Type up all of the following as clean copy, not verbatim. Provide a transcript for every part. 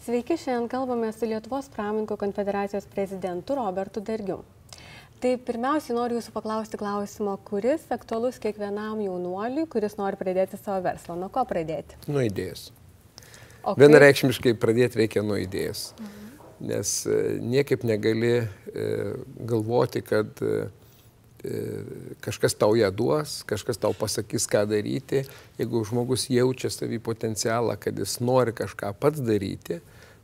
Sveiki, šiandien kalbame su Lietuvos pramoninkų konfederacijos prezidentu Robertu Dargiu. Tai pirmiausiai noriu jūsų paklausti klausimo, kuris aktualus kiekvienam jaunuoliui, kuris nori pradėti savo verslą. Nuo ko pradėti? Nuo idėjos. Okay. Vienareikšmiškai pradėti reikia nuo idėjos. Nes niekaip negali galvoti, kad kažkas tau ją duos, kažkas tau pasakys, ką daryti. Jeigu žmogus jaučia savį potencialą, kad jis nori kažką pats daryti,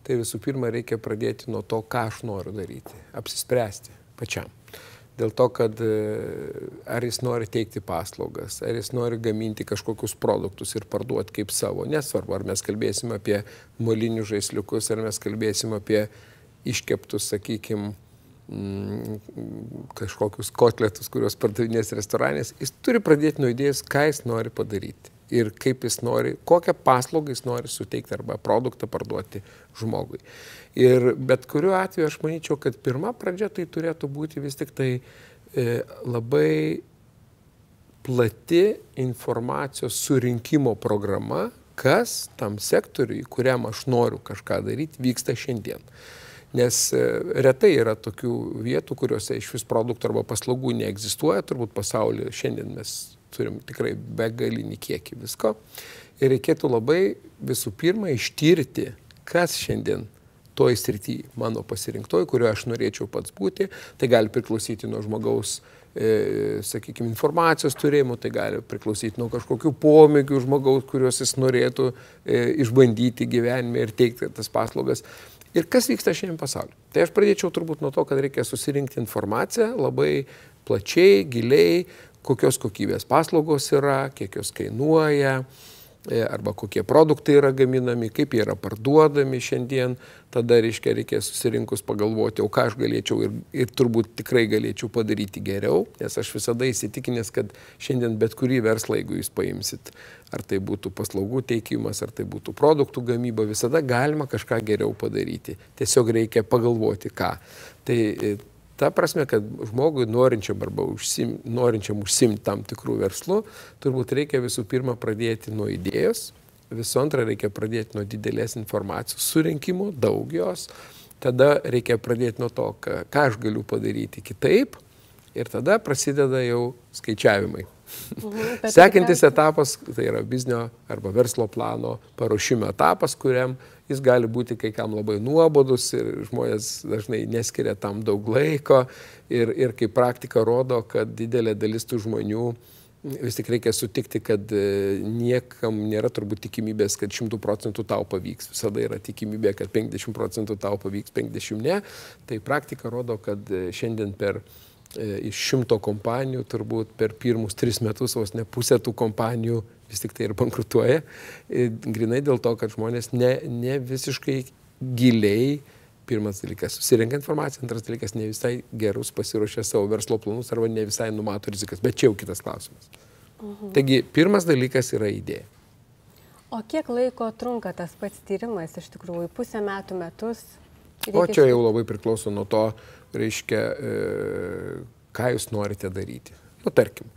tai visų pirma reikia pradėti nuo to, ką aš noriu daryti. Apsispręsti pačiam. Dėl to, kad ar jis nori teikti paslaugas, ar jis nori gaminti kažkokius produktus ir parduoti kaip savo. Nesvarbu, ar mes kalbėsim apie molinius žaisliukus, ar mes kalbėsim apie iškeptus, sakykime, kažkokius kotletus, kuriuos pardavinės restoranės. Jis turi pradėti nuo idėjos, ką jis nori padaryti ir kaip jis nori, kokią paslaugą jis nori suteikti arba produktą parduoti žmogui. Ir bet kuriuo atveju aš manyčiau, kad pirma pradžia tai turėtų būti vis tik tai labai plati informacijos surinkimo programa, kas tam sektoriui, kuriam aš noriu kažką daryti, vyksta šiandien. Nes retai yra tokių vietų, kuriuose iš vis produktų arba paslaugų neegzistuoja, turbūt pasaulyje šiandien mes turim tikrai begalinį kiekį visko. Ir reikėtų labai visų pirma ištirti, kas šiandien toj srityje mano pasirinktoji, kurioje aš norėčiau pats būti. Tai gali priklausyti nuo žmogaus, sakykime, informacijos turėjimo, tai gali priklausyti nuo kažkokių pomėgių žmogaus, kuriuos jis norėtų išbandyti gyvenime ir teikti tas paslaugas. Ir kas vyksta šiandien pasaulyje? Tai aš pradėčiau turbūt nuo to, kad reikia susirinkti informaciją labai plačiai, giliai, kokios kokybės paslaugos yra, kiek jos kainuoja, arba kokie produktai yra gaminami, kaip jie yra parduodami šiandien. Tada reikia susirinkus pagalvoti, o ką aš galėčiau ir turbūt tikrai galėčiau padaryti geriau, nes aš visada įsitikinęs, kad šiandien bet kurį verslą, jeigu jūs paimsit, ar tai būtų paslaugų teikimas, ar tai būtų produktų gamyba, visada galima kažką geriau padaryti. Tiesiog reikia pagalvoti, ką. Tai ta prasme, kad žmogui norinčiam arba norinčiam užsimti tam tikrų verslų, turbūt reikia visų pirma pradėti nuo idėjos, visų antra reikia pradėti nuo didelės informacijos surinkimo, daug jos, tada reikia pradėti nuo to, ką aš galiu padaryti kitaip ir tada prasideda jau skaičiavimai. Sekantis etapas, tai yra biznio arba verslo plano paruošimo etapas, kuriam jis gali būti kai kam labai nuobodus ir žmonės dažnai neskiria tam daug laiko ir kaip praktika rodo, kad didelė dalis tų žmonių vis tik reikia sutikti, kad niekam nėra turbūt tikimybės, kad 100% tau pavyks. Visada yra tikimybė, kad 50% tau pavyks, 50% ne. Tai praktika rodo, kad šiandien iš 100 kompanijų turbūt per pirmus 3 metus vos ne pusė tų kompanijų vis tik tai ir bankrutuoja. Grinai dėl to, kad žmonės ne visiškai giliai, pirmas dalykas, susirenka informaciją, antras dalykas, ne visai gerus pasiruošia savo verslo planus arba ne visai numato rizikas. Bet čia jau kitas klausimas. Taigi, pirmas dalykas yra idėja. O kiek laiko trunka tas pats tyrimas iš tikrųjų? Pusę metų, metus? O čia jau labai priklauso nuo to, reiškia, ką jūs norite daryti. Nu, tarkim,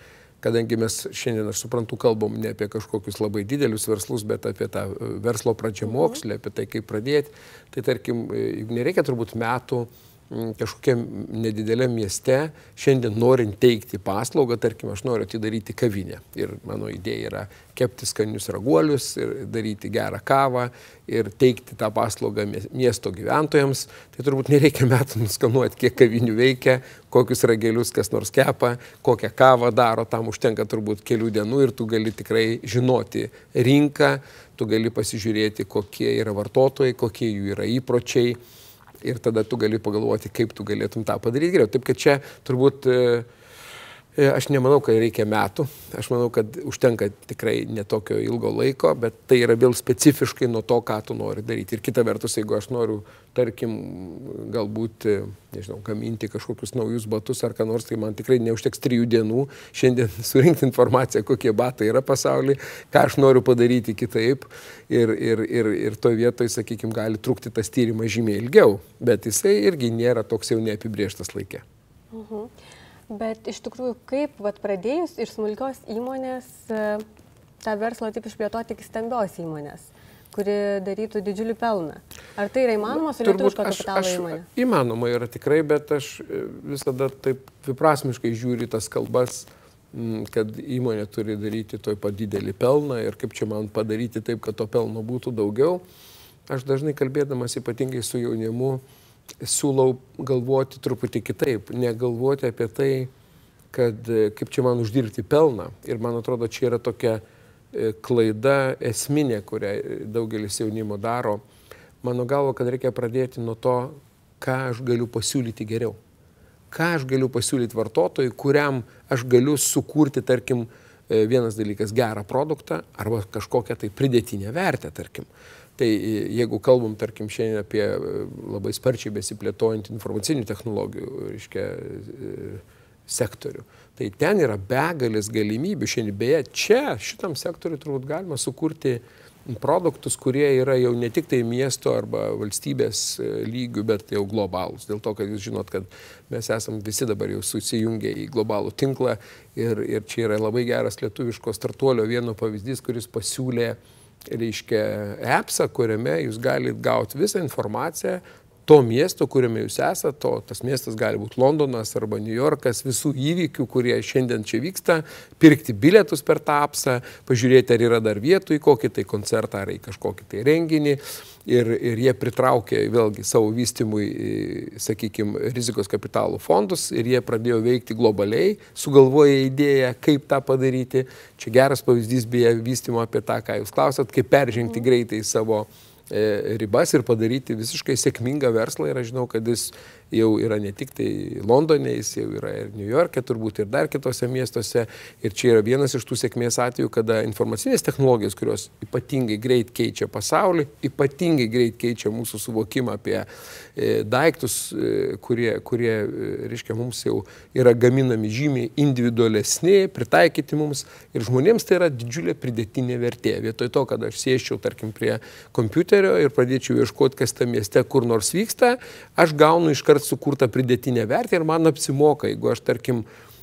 kadangi mes šiandien, aš suprantu, kalbam ne apie kažkokius labai didelius verslus, bet apie tą verslo pradžiamokslį, apie tai, kaip pradėti, tai tarkim, nereikia turbūt metų kažkokiam nedideliam mieste, šiandien norint teikti paslaugą, tarkim, aš noriu atidaryti kavinę. Ir mano idėja yra kepti skanius raguolius ir daryti gerą kavą ir teikti tą paslaugą miesto gyventojams. Tai turbūt nereikia metų nuskanuoti, kiek kavinių veikia, kokius ragelius kas nors kepa, kokią kavą daro, tam užtenka turbūt kelių dienų ir tu gali tikrai žinoti rinką, tu gali pasižiūrėti, kokie yra vartotojai, kokie jų yra įpročiai. Ir tada tu gali pagalvoti, kaip tu galėtum tą padaryti geriau. Taip, kad čia turbūt aš nemanau, kad reikia metų. Aš manau, kad užtenka tikrai netokio ilgo laiko, bet tai yra vėl specifiškai nuo to, ką tu nori daryti. Ir kita vertus, jeigu aš noriu, tarkim, galbūt, nežinau, gaminti kažkokius naujus batus ar ką nors, tai man tikrai neužteks 3 dienų šiandien surinkti informaciją, kokie batai yra pasaulyje, ką aš noriu padaryti kitaip. Ir toje vietoje, sakykime, gali trukti tas tyrimas žymiai ilgiau, bet jisai irgi nėra toks jau neapibrėžtas laike. Bet iš tikrųjų, kaip pradėjus iš smulkios įmonės tą verslą taip išplėtoti iki stambios įmonės? kuri darytų didžiulį pelną. Ar tai yra įmanoma su lietuviško kapitalo įmonė? Įmanoma yra tikrai, bet aš visada taip dviprasmiškai žiūriu tas kalbas, kad įmonė turi daryti toj pat didelį pelną ir kaip čia man padaryti taip, kad to pelno būtų daugiau. Aš dažnai kalbėdamas ypatingai su jaunimu siūlau galvoti truputį kitaip, negalvoti apie tai, kad kaip čia man uždirbti pelną. Ir man atrodo, čia yra tokia klaida esminė, kurią daugelis jaunimo daro. Mano galva, kad reikia pradėti nuo to, ką aš galiu pasiūlyti geriau. Ką aš galiu pasiūlyti vartotojui, kuriam aš galiu sukurti, tarkim, vienas dalykas gerą produktą arba kažkokią tai pridėtinę vertę, tarkim. Tai jeigu kalbam, tarkim, šiandien apie labai sparčiai besiplėtojant informacinių technologijų, reiškia, sektorių. Tai ten yra begalės galimybių. Šiandien beje, čia šitam sektoriui turbūt galima sukurti produktus, kurie yra jau ne tik tai miesto arba valstybės lygių, bet jau globalūs. Dėl to, kad jūs žinot, kad mes esam visi dabar jau susijungę į globalų tinklą ir čia yra labai geras lietuviško startuolio vieno pavyzdys, kuris pasiūlė, reiškia, appsą, kuriame jūs galite gauti visą informaciją to miesto, kuriame jūs esate, tas miestas gali būti Londonas arba New Yorkas, visų įvykių, kurie šiandien čia vyksta, pirkti bilietus per tą appsą, pažiūrėti, ar yra dar vietų į kokį tai koncertą ar į kažkokį tai renginį. Ir jie pritraukė vėlgi savo vystymui, sakykime, rizikos kapitalų fondus ir jie pradėjo veikti globaliai, sugalvoja idėją, kaip tą padaryti. Čia geras pavyzdys beje vystymo apie tą, ką jūs klausat, kaip peržengti greitai savo ribas ir padaryti visiškai sėkmingą verslą. Ir aš žinau, kad jis jau yra ne tik tai Londone, jis jau yra ir New York'e, turbūt ir dar kitose miestuose. Ir čia yra vienas iš tų sėkmės atvejų, kada informacinės technologijos, kurios ypatingai greit keičia pasaulį, ypatingai greit keičia mūsų suvokimą apie daiktus, kurie reiškia, mums jau yra gaminami žymiai individualesni, pritaikyti mums. Ir žmonėms tai yra didžiulė pridėtinė vertė. Vietoj to, kad aš sėsčiau, tarkim, prie kompiuterio ir pradėčiau ieškoti, kas tam mieste kur nors vyksta, aš gaunu iškart sukurtą pridėtinę vertę ir man apsimoka, jeigu aš, tarkim,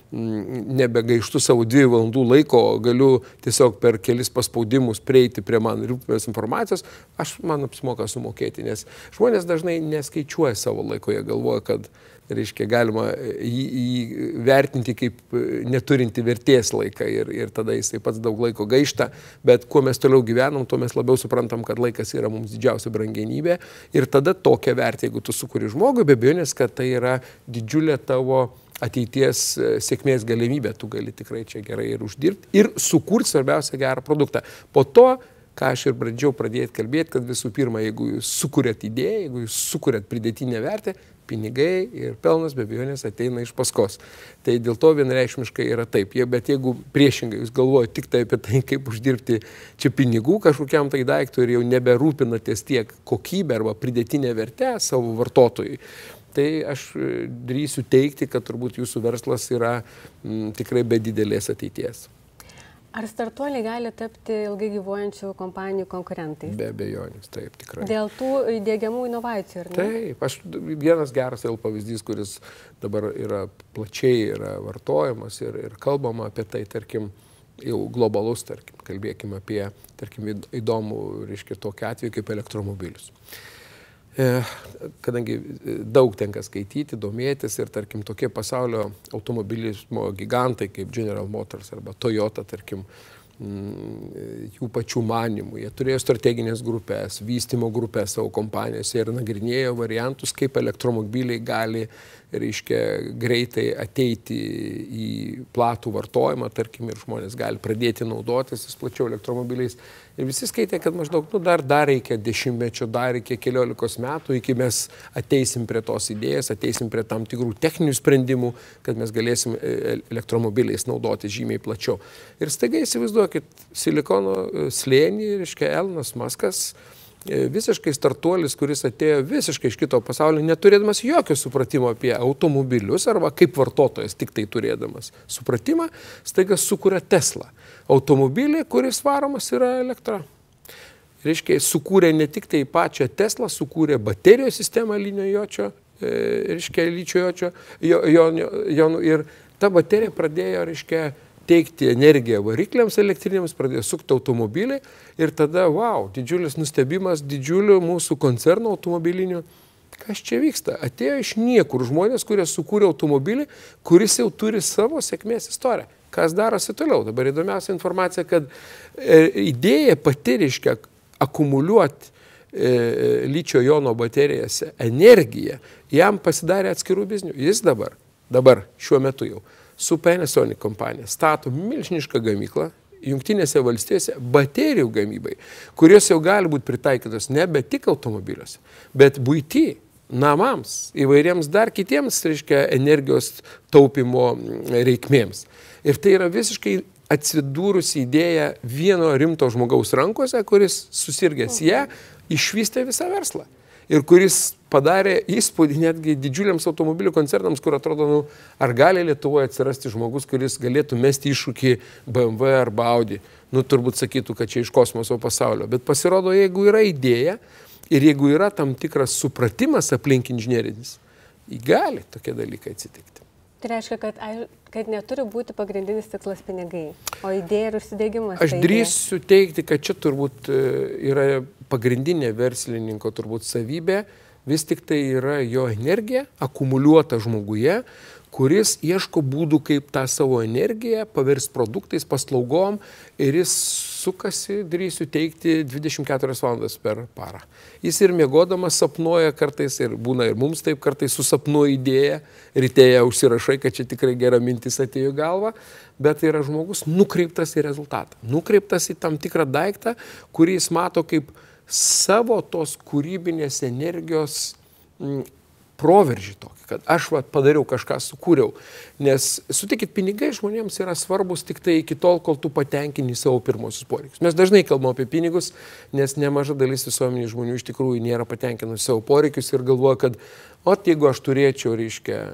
nebegaištu savo 2 valandų laiko, galiu tiesiog per kelis paspaudimus prieiti prie man rūpimos informacijos, man apsimoka sumokėti, nes žmonės dažnai neskaičiuoja savo laiko, jie galvoja, kad reiškia, galima jį vertinti kaip neturinti vertės laiką ir tada jisai pats daug laiko gaišta, bet kuo mes toliau gyvenam, tuo mes labiau suprantam, kad laikas yra mums didžiausia brangenybė ir tada tokią vertę, jeigu tu sukuri žmogui, be abejonės, kad tai yra didžiulė tavo ateities sėkmės galimybė, tu gali tikrai čia gerai ir uždirbti ir sukurti svarbiausia gerą produktą. Po to, ką aš ir pradėjau pradėti kalbėti, kad visų pirma, jeigu jūs sukuriat idėją, jeigu jūs sukuriat pridėtinę vertę, pinigai ir pelnas be abejonės ateina iš paskos. Tai dėl to vienareikšmiškai yra taip. Bet jeigu priešingai jūs galvojate tik tai apie tai, kaip uždirbti čia pinigų kažkokiam tai daiktui ir jau neberūpinatės tiek kokybę arba pridėtinę vertę savo vartotojui, tai aš drįsiu teigti, kad turbūt jūsų verslas yra tikrai be didelės ateities. Ar startuoliai gali tapti ilgai gyvuojančių kompanijų konkurentais? Be abejonės, taip, tikrai. Dėl tų įdiegiamų inovacijų, ar ne? Taip, vienas geras pavyzdys, kuris dabar yra plačiai vartojamas ir kalbama apie tai, tarkim, jau globalus, tarkim, kalbėkime apie, tarkim, įdomų, reiškia, tokį atvejį kaip elektromobilius. Kadangi daug tenka skaityti, domėtis ir, tarkim, tokie pasaulio automobilizmo gigantai kaip General Motors arba Toyota, tarkim, jų pačių manimų. Jie turėjo strateginės grupės, vystymo grupės savo kompanijose ir nagrinėjo variantus, kaip elektromobiliai gali, reiškia, greitai ateiti į platų vartojimą, tarkim, ir žmonės gali pradėti naudotis vis plačiau elektromobiliais. Ir visi skaitė, kad maždaug dar reikia 10 mečių, dar reikia 15 metų, iki mes ateisim prie tos idėjos, ateisim prie tam tikrų techninių sprendimų, kad mes galėsim elektromobiliais naudoti žymiai plačiau. Ir staiga įsivaizduokit, Silikono slėnį, reiškia, Elonas Muskas, visiškai startuolis, kuris atėjo visiškai iš kito pasaulio, neturėdamas jokio supratimo apie automobilius arba kaip vartotojas, tik tai turėdamas supratimą, staiga sukuria Tesla. Automobilį, kuris varomas yra elektra. Reiškia, sukūrė ne tik tai pačią Tesla, sukūrė baterijos sistemą liniojočio, reiškia, ličiojočio, ir ta baterija pradėjo, reiškia, teikti energiją varikliams elektriniams, pradėjo sukti automobiliai ir tada, wow, didžiulis nustebimas didžiulių mūsų koncernų automobilinių. Kas čia vyksta? Atėjo iš niekur žmonės, kurie sukūrė automobilį, kuris jau turi savo sėkmės istoriją. Kas darosi toliau? Dabar įdomiausia informacija, kad idėja pati reiškia akumuliuoti ličio jono baterijose energiją, jam pasidarė atskirų biznių. Jis dabar šiuo metu jau su Panasonic kompanija stato milžinišką gamyklą Jungtinėse valstijose baterijų gamybai, kurios jau gali būti pritaikytos nebe tik automobiliuose, bet buity, namams, įvairiems dar kitiems, reiškia, energijos taupimo reikmėms. Ir tai yra visiškai atsidūrusi idėja vieno rimto žmogaus rankose, kuris susirgęs ją, išvystė visą verslą. Ir kuris padarė įspūdį netgi didžiuliams automobilių koncernams, kur atrodo, ar gali Lietuvoje atsirasti žmogus, kuris galėtų mesti iššūkį BMW arba Audi. Turbūt sakytų, kad čia iš kosmoso pasaulio. Bet pasirodo, jeigu yra idėja ir jeigu yra tam tikras supratimas aplink inžinerinis, gali tokie dalykai atsitikti. Tai reiškia, kad neturi būti pagrindinis tikslas pinigai, o idėja ir užsidėgymas. Aš drįsiu teikti, kad čia turbūt yra pagrindinė verslininko turbūt savybė, vis tik tai yra jo energija akumuliuota žmoguje, kuris ieško būdų, kaip tą savo energiją pavirs produktais, paslaugom ir jis sukasi, drįsiu teikti, 24 valandas per parą. Jis ir miegodamas sapnuoja kartais ir būna ir mums taip kartais susapnuoja idėją, rytėje užsirašai, kad čia tikrai gera mintis atėjo į galvą, bet tai yra žmogus nukreiptas į rezultatą, nukreiptas į tam tikrą daiktą, kurį jis mato kaip savo tos kūrybinės energijos proveržį tokį, kad aš padariau kažką, sukūriau. Nes, sutikit, pinigai žmonėms yra svarbus tik tai iki tol, kol tu patenkini savo pirmosius poreikius. Mes dažnai kalbame apie pinigus, nes nemaža dalis visuomenės žmonių iš tikrųjų nėra patenkinusi savo poreikius ir galvoja, kad, jeigu aš turėčiau, reiškia,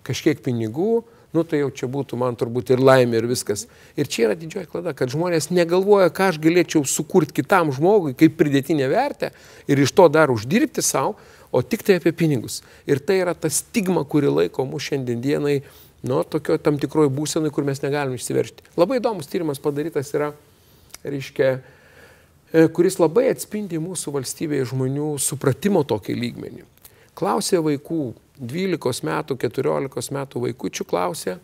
kažkiek pinigų, tai jau čia būtų man turbūt ir laimė ir viskas. Ir čia yra didžioji klaida, kad žmonės negalvoja, ką aš galėčiau sukurti kitam žmogui, kaip pridėtinę vertę ir iš to dar uždirbti savo, o tik tai apie pinigus. Ir tai yra ta stigma, kuri laiko mus šiandien dienai, tokio tam tikroje būsenai, kur mes negalim išsiveršti. Labai įdomus tyrimas padarytas yra, reiškia, kuris labai atspindi mūsų valstybėje žmonių supratimo tokį lygmenį. Klausė vaikų, 12 metų, 14 metų vaikučių klausė,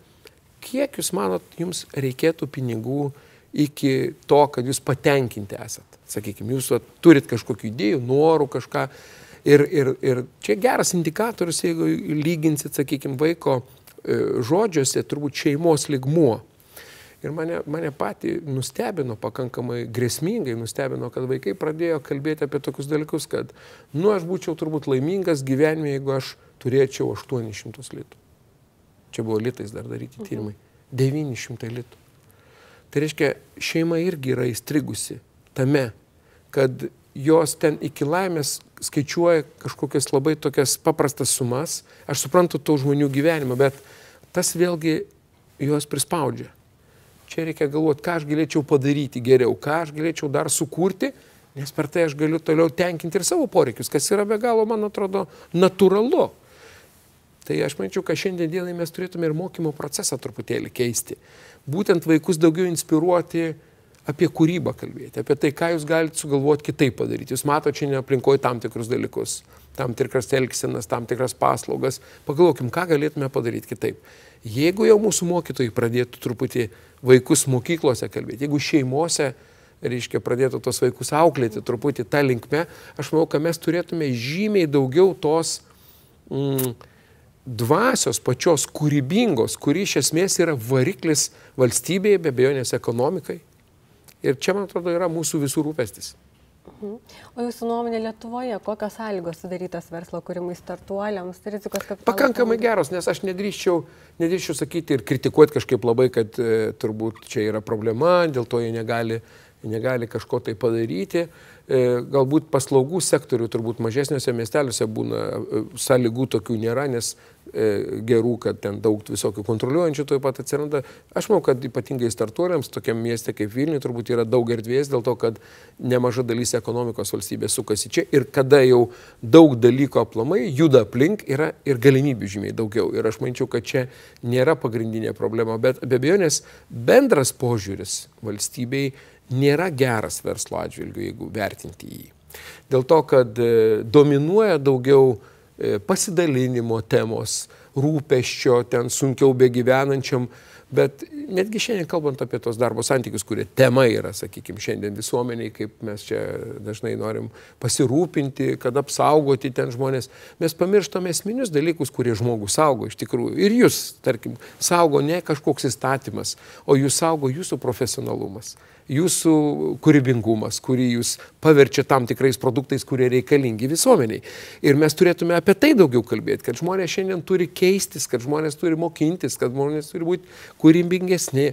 kiek jūs manot, jums reikėtų pinigų iki to, kad jūs patenkinti esat. Sakykime, jūs turit kažkokių idėjų, norų kažką. Ir čia geras indikatorius, jeigu lyginsit, sakykime, vaiko žodžiuose, turbūt šeimos lygmuo. Ir mane patį nustebino, pakankamai grėsmingai nustebino, kad vaikai pradėjo kalbėti apie tokius dalykus, kad, aš būčiau turbūt laimingas gyvenime, jeigu aš turėčiau 800 litų. Čia buvo litais dar daryti tyrimai. 900 litų. Tai reiškia, šeima irgi yra įstrigusi tame, kad jos ten iki laimės skaičiuoja kažkokias labai tokias paprastas sumas. Aš suprantu tų žmonių gyvenimą, bet tas vėlgi juos prispaudžia. Čia reikia galvoti, ką aš galėčiau padaryti geriau, ką aš galėčiau dar sukurti, nes per tai aš galiu toliau tenkinti ir savo poreikius, kas yra be galo, man atrodo, natūralu. Tai aš manyčiau, kad šiandien dienai mes turėtume ir mokymo procesą truputėlį keisti. Būtent vaikus daugiau inspiruoti, apie kūrybą kalbėti, apie tai, ką jūs galite sugalvoti kitaip padaryti. Jūs matote šiandien aplinkoje tam tikrus dalykus, tam tikras elgsenas, tam tikras paslaugas. Pagalvokim, ką galėtume padaryti kitaip. Jeigu jau mūsų mokytojai pradėtų truputį vaikus mokyklose kalbėti, jeigu šeimose, reiškia, pradėtų tos vaikus auklėti truputį tą linkme, aš manau, kad mes turėtume žymiai daugiau tos dvasios pačios kūrybingos, kuri iš esmės yra variklis valstybėje, be abejonės ekonomikai. Ir čia, man atrodo, yra mūsų visų rūpestis. O jūsų nuomonė Lietuvoje, kokios sąlygos sudarytos verslo kūrimui, startuoliams, rizikos kapitalo? Pakankamai geros, nes aš nedrįsčiau sakyti ir kritikuoti kažkaip labai, kad turbūt čia yra problema, dėl to jie negali negali kažko tai padaryti. Galbūt paslaugų sektorių turbūt mažesniuose miesteliuose būna sąlygų tokių nėra, nes gerų, kad ten daug visokių kontroliuojančių taip pat atsiranda. Aš manau, kad ypatingai startuoliams, tokiam mieste kaip Vilniuje, turbūt yra daug erdvės dėl to, kad nemaža dalis ekonomikos valstybės sukasi čia ir kada jau daug dalykų aplamai juda aplink, yra ir galimybių žymiai daugiau. Ir aš manyčiau, kad čia nėra pagrindinė problema, bet be abejonės bendras požiūris valstybei nėra geras verslo atžvilgiu, jeigu vertinti jį. Dėl to, kad dominuoja daugiau pasidalinimo temos, rūpesčio, ten sunkiau begyvenančiam, bet netgi šiandien kalbant apie tos darbo santykius, kurie tema yra, sakykime, šiandien visuomeniai, kaip mes čia dažnai norim pasirūpinti, kad apsaugoti ten žmonės, mes pamirštame esminius dalykus, kurie žmogų saugo iš tikrųjų. Ir jūs, tarkim, saugo ne kažkoks įstatymas, o jūs saugo jūsų profesionalumas, jūsų kūrybingumas, kurį jūs paverčia tam tikrais produktais, kurie reikalingi visuomeniai. Ir mes turėtume apie tai daugiau kalbėti, kad žmonės šiandien turi keistis, kad žmonės turi mokintis, kad žmonės turi būti kūrybingesni,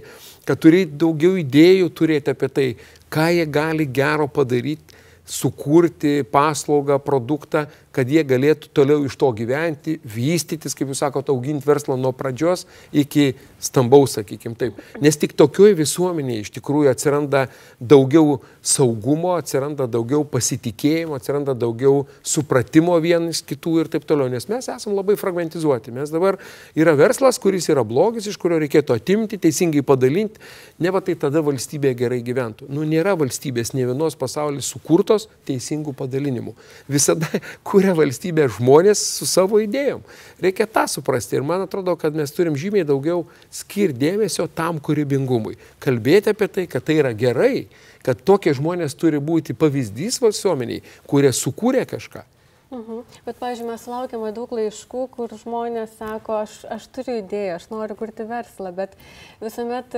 kad turi daugiau idėjų turėti apie tai, ką jie gali gero padaryti, sukurti paslaugą, produktą, kad jie galėtų toliau iš to gyventi, vystytis, kaip jūs sakote, auginti verslą nuo pradžios iki stambaus, sakykime taip. Nes tik tokioje visuomenėje iš tikrųjų atsiranda daugiau saugumo, atsiranda daugiau pasitikėjimo, atsiranda daugiau supratimo vienas kitų ir taip toliau. Nes mes esame labai fragmentizuoti. Mes dabar yra verslas, kuris yra blogis, iš kurio reikėtų atimti, teisingai padalinti, ne va tai tada valstybė gerai gyventų. Nu, nėra valstybės nė vienos pasaulyje sukurtos teisingų padalinimų. Visada kuria valstybė žmonės su savo idėjom. Reikia tą suprasti ir man atrodo, kad mes turim žymiai daugiau skirti dėmesio tam kūrybingumui. Kalbėti apie tai, kad tai yra gerai, kad tokie žmonės turi būti pavyzdys visuomeniai, kurie sukūrė kažką. Bet, pavyzdžiui, mes laukiame daug laiškų, kur žmonės sako, aš turiu idėją, aš noriu kurti verslą, bet visuomet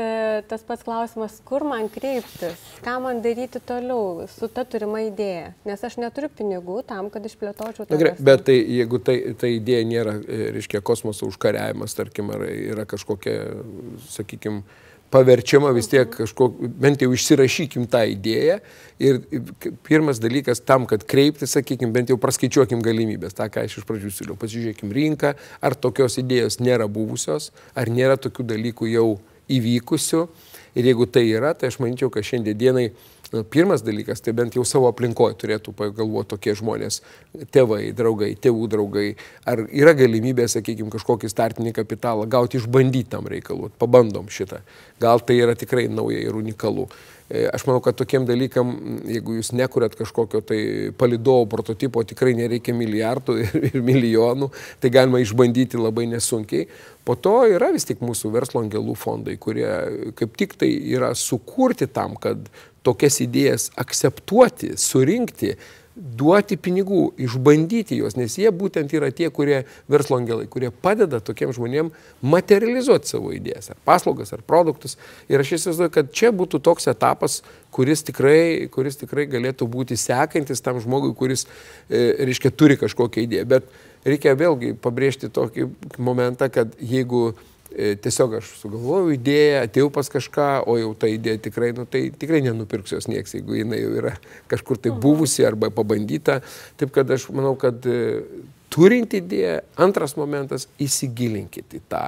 tas pats klausimas, kur man kreiptis, ką man daryti toliau su ta turima idėja, nes aš neturiu pinigų tam, kad išplėtočiau tą verslą. Bet tai, jeigu ta idėja nėra, reiškia, kosmoso užkariavimas, tarkim, ar yra kažkokia, sakykime, paverčiama vis tiek bent jau išsirašykim tą idėją ir pirmas dalykas tam, kad kreiptis, sakykime, bent jau praskaičiuokim galimybės, tą, ką aš iš pradžių siūliau, pasižiūrėkim rinką, ar tokios idėjos nėra buvusios, ar nėra tokių dalykų jau įvykusių ir jeigu tai yra, tai aš manyčiau, kad šiandien dienai pirmas dalykas, tai bent jau savo aplinkoje turėtų pagalvoti tokie žmonės, tėvai, draugai, tėvų draugai, ar yra galimybė, sakykime, kažkokį startinį kapitalą gauti, išbandyti tam reikalų, pabandom šitą. Gal tai yra tikrai nauja ir unikalu. Aš manau, kad tokiem dalykam, jeigu jūs nekuriat kažkokio tai palidovo prototipo, tikrai nereikia milijardų ir milijonų, tai galima išbandyti labai nesunkiai. Po to yra vis tik mūsų verslo angelų fondai, kurie kaip tik tai yra sukurti tam, kad tokias idėjas akceptuoti, surinkti, duoti pinigų, išbandyti juos, nes jie būtent yra tie, kurie verslo angelai, kurie padeda tokiem žmonėm materializuoti savo idėjas, ar paslaugas, ar produktus. Ir aš įsivaizduoju, kad čia būtų toks etapas, kuris tikrai galėtų būti sekantis tam žmogui, kuris, reiškia, turi kažkokią idėją. Bet reikia vėlgi pabrėžti tokį momentą, kad jeigu tiesiog aš sugalvojau idėją, atėjau pas kažką, o jau ta idėja tikrai, tai tikrai nenupirks jos nieks, jeigu jinai jau yra kažkur tai buvusi arba pabandyta. Taip kad aš manau, kad turint idėją, antras momentas, įsigilinkit į tą,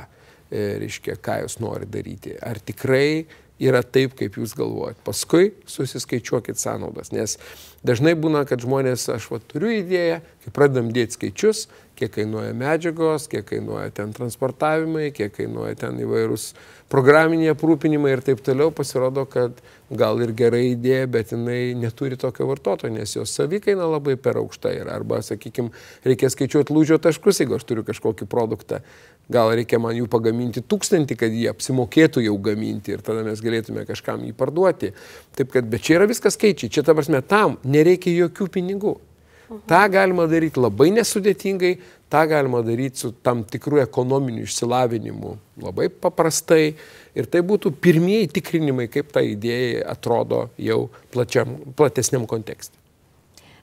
reiškia, ką jūs nori daryti. Ar tikrai yra taip, kaip jūs galvojat. Paskui susiskaičiuokit sąnaudas, nes dažnai būna, kad žmonės, aš turiu idėją, kai pradedam dėti skaičius, kiek kainuoja medžiagos, kiek kainuoja ten transportavimai, kiek kainuoja ten įvairūs programiniai aprūpinimai ir taip toliau, pasirodo, kad gal ir gera idėja, bet jinai neturi tokio vartotojo, nes jos savikaina labai per aukšta yra. Arba, sakykime, reikia skaičiuoti lūžio taškus, jeigu aš turiu kažkokį produktą. Gal reikia man jų pagaminti 1000, kad jie apsimokėtų jau gaminti ir tada mes galėtume kažkam jį parduoti. Taip kad, bet čia yra viskas skaičiai. Čia, ta prasme, tam nereikia jokių pinigų. Ta galima daryti labai nesudėtingai, tą galima daryti su tam tikrų ekonominių išsilavinimu labai paprastai. Ir tai būtų pirmieji tikrinimai, kaip ta idėja atrodo jau platesniam kontekste.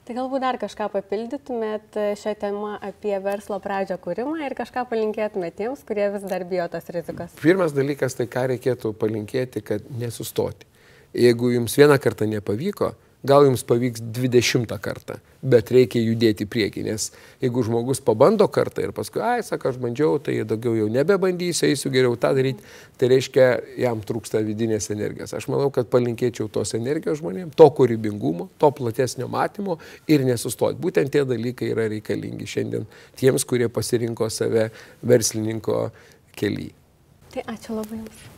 Tai galbūt dar kažką papildytumėt šią temą apie verslo pradžią kūrimą ir kažką palinkėtumėt tiems, kurie vis dar bijo tos rizikos? Pirmas dalykas, tai ką reikėtų palinkėti, kad nesustoti. Jeigu jums vieną kartą nepavyko, gal jums pavyks 20 kartą, bet reikia judėti į priekį, nes jeigu žmogus pabando kartą ir paskui, sako, aš bandžiau, tai daugiau jau nebebandysiu, eisiu geriau tą daryti, tai reiškia, jam trūksta vidinės energijos. Aš manau, kad palinkėčiau tos energijos žmonėms, to kūrybingumo, to platesnio matymo ir nesustoti. Būtent tie dalykai yra reikalingi šiandien tiems, kurie pasirinko save verslininko kelyje. Tai ačiū labai Jums.